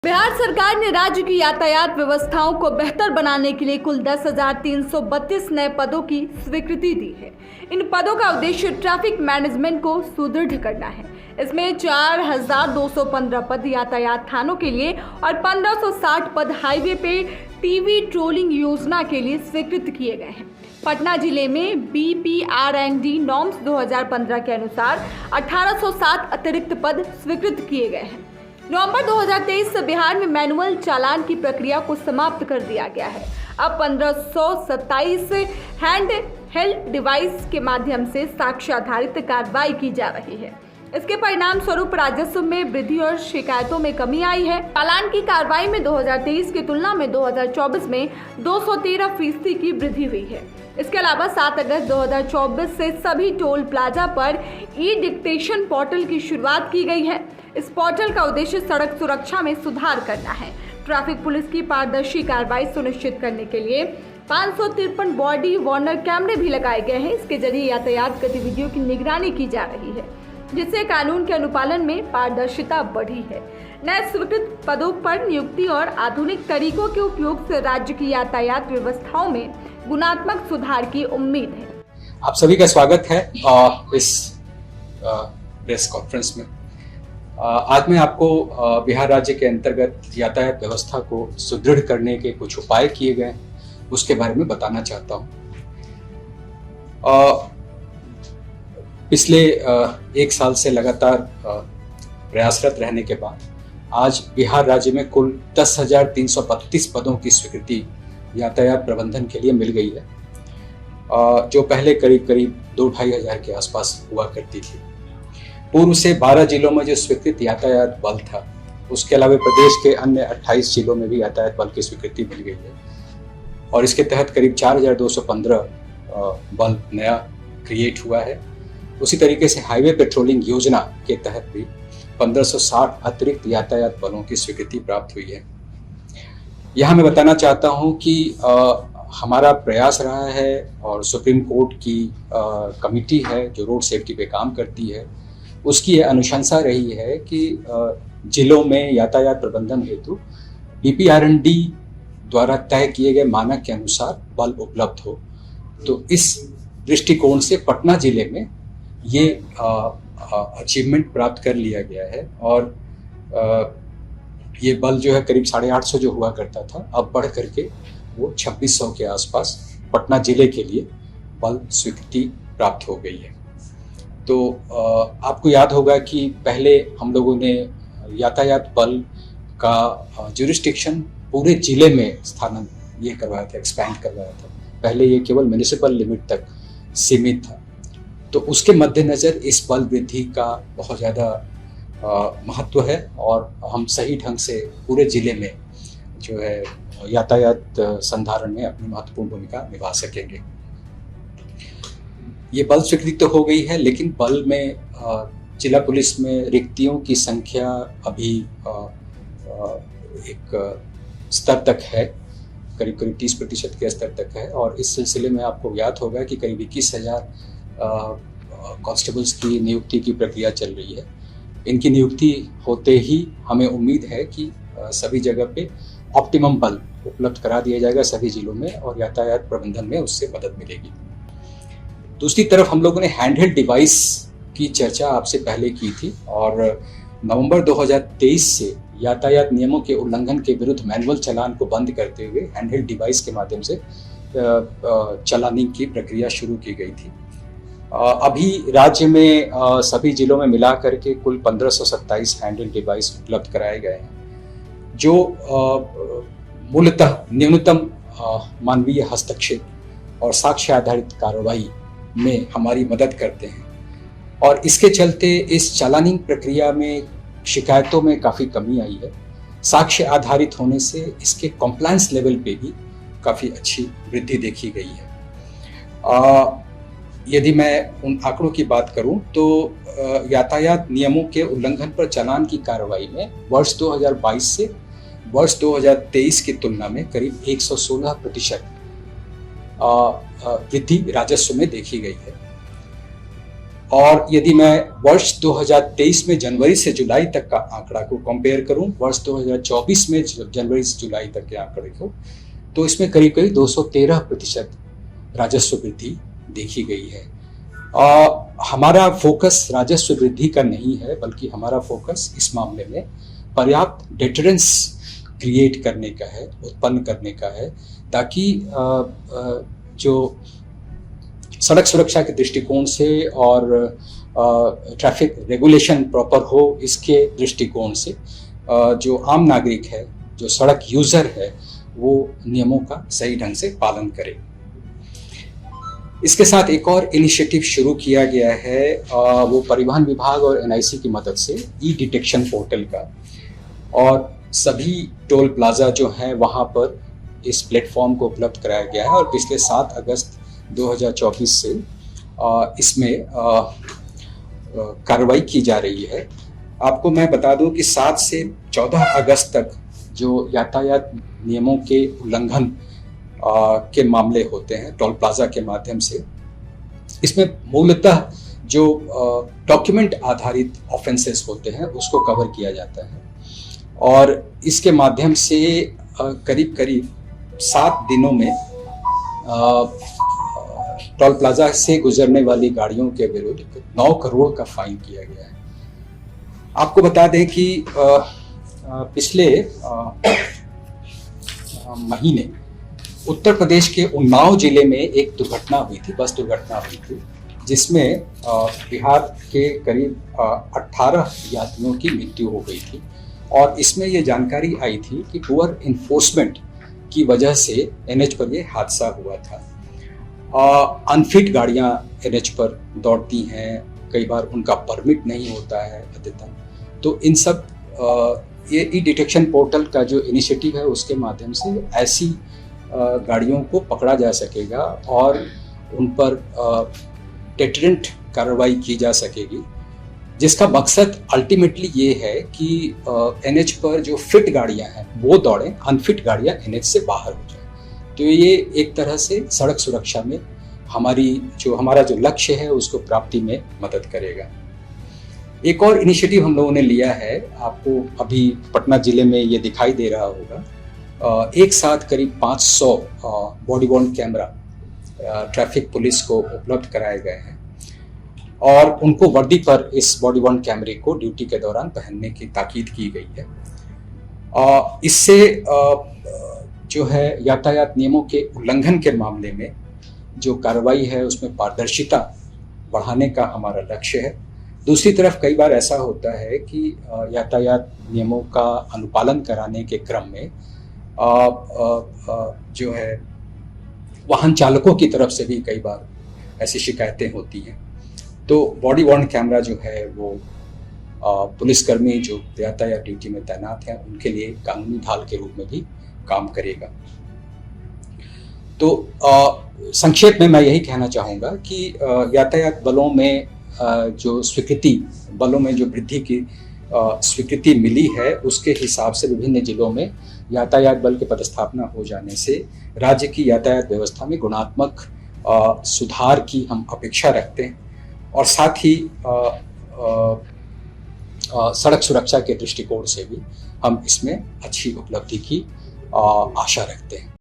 बिहार सरकार ने राज्य की यातायात व्यवस्थाओं को बेहतर बनाने के लिए कुल 10,332 नए पदों की स्वीकृति दी है। इन पदों का उद्देश्य ट्रैफिक मैनेजमेंट को सुदृढ़ करना है। इसमें 4,215 पद यातायात थानों के लिए और 1,560 पद हाईवे पे टीवी ट्रोलिंग योजना के लिए स्वीकृत किए गए हैं। पटना जिले में BPRND नॉर्म्स 2015 के अनुसार 1,807 अतिरिक्त पद स्वीकृत किए गए हैं। नवंबर 2023 से बिहार में मैनुअल चालान की प्रक्रिया को समाप्त कर दिया गया है। अब 1527 हैंड हेल्ड डिवाइस के माध्यम से साक्ष्य आधारित कार्रवाई की जा रही है। इसके परिणाम स्वरूप राजस्व में वृद्धि और शिकायतों में कमी आई है। चालान की कार्रवाई में 2023 की तुलना में 2024 में 213% की वृद्धि हुई है। इसके अलावा 7 अगस्त 2024 से सभी टोल प्लाजा पर ई-डिक्टेशन पोर्टल की शुरुआत की गई है। इस पोर्टल का उद्देश्य सड़क सुरक्षा में सुधार करना है। ट्रैफिक पुलिस की पारदर्शी कार्रवाई सुनिश्चित करने के लिए 553 बॉडी वार्नर कैमरे भी लगाए गए हैं। इसके जरिए यातायात गतिविधियों की निगरानी की जा रही है, जिससे कानून के अनुपालन में पारदर्शिता बढ़ी है। नए स्वीकृत पदों पर नियुक्ति और आधुनिक तरीकों के उपयोग से राज्य की यातायात व्यवस्थाओं में गुणात्मक सुधार की उम्मीद है। आप सभी का स्वागत है इस प्रेस कॉन्फ्रेंस में। आज मैं आपको बिहार राज्य के अंतर्गत यातायात व्यवस्था को सुदृढ़ करने के कुछ उपाय किए गए उसके बारे में बताना चाहता हूं। पिछले 1 साल से लगातार प्रयासरत रहने के बाद आज बिहार राज्य में कुल 10,332 पदों की स्वीकृति यातायात प्रबंधन के लिए मिल गई है, जो पहले करीब 2-2.5 हजार के आसपास हुआ करती थी। पूर्व से 12 जिलों में जो स्वीकृत यातायात बल था, उसके अलावा प्रदेश के अन्य 28 जिलों में भी यातायात बल की स्वीकृति मिल गई है और इसके तहत करीब 4,215 बल नया क्रिएट हुआ है। उसी तरीके से हाईवे पेट्रोलिंग योजना के तहत भी 1,560 अतिरिक्त यातायात बलों की स्वीकृति प्राप्त हुई है। यहाँ मैं बताना चाहता हूँ कि हमारा प्रयास रहा है और सुप्रीम कोर्ट की कमिटी है जो रोड सेफ्टी पे काम करती है, उसकी यह अनुशंसा रही है कि जिलों में यातायात प्रबंधन हेतु BPRND द्वारा तय किए गए मानक के अनुसार बल उपलब्ध हो। तो इस दृष्टिकोण से पटना जिले में ये अचीवमेंट प्राप्त कर लिया गया है और ये बल जो है करीब 850 जो हुआ करता था, अब बढ़ करके वो 2600 के आसपास पटना जिले के लिए बल स्वीकृति प्राप्त हो गई है। तो आपको याद होगा कि पहले हम लोगों ने यातायात बल का जुरिस्डिक्शन पूरे जिले में स्थानांतरित ये करवाया था, एक्सपैंड करवाया था। पहले ये केवल म्युनिसिपल लिमिट तक सीमित था। तो उसके मद्देनज़र इस बल वृद्धि का बहुत ज़्यादा महत्व है और हम सही ढंग से पूरे जिले में जो है यातायात संधारण में अपनी महत्वपूर्ण भूमिका निभा सकेंगे। ये बल स्वीकृति तो हो गई है, लेकिन बल में जिला पुलिस में रिक्तियों की संख्या अभी एक स्तर तक है, करीब 30% के स्तर तक है और इस सिलसिले में आपको याद होगा कि करीब 21,000 कांस्टेबल्स की नियुक्ति की प्रक्रिया चल रही है। इनकी नियुक्ति होते ही हमें उम्मीद है कि सभी जगह पे ऑप्टिमम बल उपलब्ध करा दिया जाएगा सभी जिलों में और यातायात प्रबंधन में उससे मदद मिलेगी। दूसरी तरफ हम लोगों ने हैंडहेल्ड डिवाइस की चर्चा आपसे पहले की थी और नवंबर 2023 से यातायात नियमों के उल्लंघन के विरुद्ध मैनुअल चालान को बंद करते हुए हैंडहेल्ड डिवाइस के माध्यम से चालानिंग की प्रक्रिया शुरू की गई थी। अभी राज्य में सभी जिलों में मिला करके कुल 1,527 हैंडहेल्ड डिवाइस उपलब्ध कराए गए हैं, जो मूलतः न्यूनतम मानवीय हस्तक्षेप और साक्ष्य आधारित कार्रवाई में हमारी मदद करते हैं और इसके चलते इस चालानिंग प्रक्रिया में शिकायतों में काफ़ी कमी आई है। साक्ष्य आधारित होने से इसके कॉम्प्लायंस लेवल पे भी काफ़ी अच्छी वृद्धि देखी गई है। यदि मैं उन आंकड़ों की बात करूं तो यातायात नियमों के उल्लंघन पर चालान की कार्रवाई में वर्ष 2022 से वर्ष 2023 की तुलना में करीब 116% वृद्धि राजस्व में देखी गई है। और यदि मैं वर्ष 2023 में जनवरी से जुलाई तक का आंकड़ा को कंपेयर करूं वर्ष 2024 में जनवरी से जुलाई तक के आंकड़े को, तो इसमें करीब करीब 213% राजस्व वृद्धि देखी गई है। हमारा फोकस राजस्व वृद्धि का नहीं है, बल्कि हमारा फोकस इस मामले में पर्याप्त डिटरेंस क्रिएट करने का है, उत्पन्न करने का है, ताकि जो सड़क सुरक्षा के दृष्टिकोण से और ट्रैफिक रेगुलेशन प्रॉपर हो इसके दृष्टिकोण से जो आम नागरिक है, जो सड़क यूज़र है, वो नियमों का सही ढंग से पालन करे। इसके साथ एक और इनिशिएटिव शुरू किया गया है, वो परिवहन विभाग और एनआईसी की मदद से ई डिटेक्शन पोर्टल का, और सभी टोल प्लाजा जो हैं वहाँ पर इस प्लेटफॉर्म को उपलब्ध कराया गया है। और पिछले 7 अगस्त 2024 से इसमें कार्रवाई की जा रही है। आपको मैं बता दूं कि 7 से 14 अगस्त तक जो यातायात नियमों के उल्लंघन के मामले होते हैं टोल प्लाजा के माध्यम से, इसमें मूलतः जो डॉक्यूमेंट आधारित ऑफेंसेस होते हैं उसको कवर किया जाता है, और इसके माध्यम से करीब करीब 7 दिनों में टोल प्लाजा से गुजरने वाली गाड़ियों के विरुद्ध 9 करोड़ का फाइन किया गया है। आपको बता दें कि पिछले महीने उत्तर प्रदेश के उन्नाव जिले में एक दुर्घटना हुई थी, बस दुर्घटना हुई थी, जिसमें बिहार के करीब 18 यात्रियों की मृत्यु हो गई थी। और इसमें ये जानकारी आई थी कि पुअर इन्फोर्समेंट की वजह से एनएच पर ये हादसा हुआ था। अनफिट गाड़ियाँ एनएच पर दौड़ती हैं, कई बार उनका परमिट नहीं होता है अद्यतन। तो इन सब ये ई डिटेक्शन पोर्टल का जो इनिशिएटिव है उसके माध्यम से ऐसी गाड़ियों को पकड़ा जा सकेगा और उन पर डिटरेंट कार्रवाई की जा सकेगी, जिसका मकसद अल्टीमेटली ये है कि एनएच पर जो फिट गाड़ियां हैं वो दौड़ें, अनफिट गाड़ियां एनएच से बाहर हो जाएं। तो ये एक तरह से सड़क सुरक्षा में हमारा जो लक्ष्य है उसको प्राप्ति में मदद करेगा। एक और इनिशिएटिव हम लोगों ने लिया है, आपको अभी पटना जिले में ये दिखाई दे रहा होगा। एक साथ करीब 500 body worn camera traffic police को उपलब्ध कराए गए हैं, और उनको वर्दी पर इस बॉडी वॉर्न कैमरे को ड्यूटी के दौरान पहनने की ताकीद की गई है। इससे जो है यातायात नियमों के उल्लंघन के मामले में जो कार्रवाई है उसमें पारदर्शिता बढ़ाने का हमारा लक्ष्य है। दूसरी तरफ कई बार ऐसा होता है कि यातायात नियमों का अनुपालन कराने के क्रम में जो है वाहन चालकों की तरफ से भी कई बार ऐसी शिकायतें होती हैं। तो बॉडी वॉर्न कैमरा जो है वो पुलिसकर्मी जो यातायात ड्यूटी में तैनात हैं उनके लिए कानूनी ढाल के रूप में भी काम करेगा। तो संक्षेप में मैं यही कहना चाहूँगा कि यातायात बलों में बलों में जो वृद्धि की स्वीकृति मिली है उसके हिसाब से विभिन्न जिलों में यातायात बल की पदस्थापना हो जाने से राज्य की यातायात व्यवस्था में गुणात्मक सुधार की हम अपेक्षा रखते हैं, और साथ ही सड़क सुरक्षा के दृष्टिकोण से भी हम इसमें अच्छी उपलब्धि की आशा रखते हैं।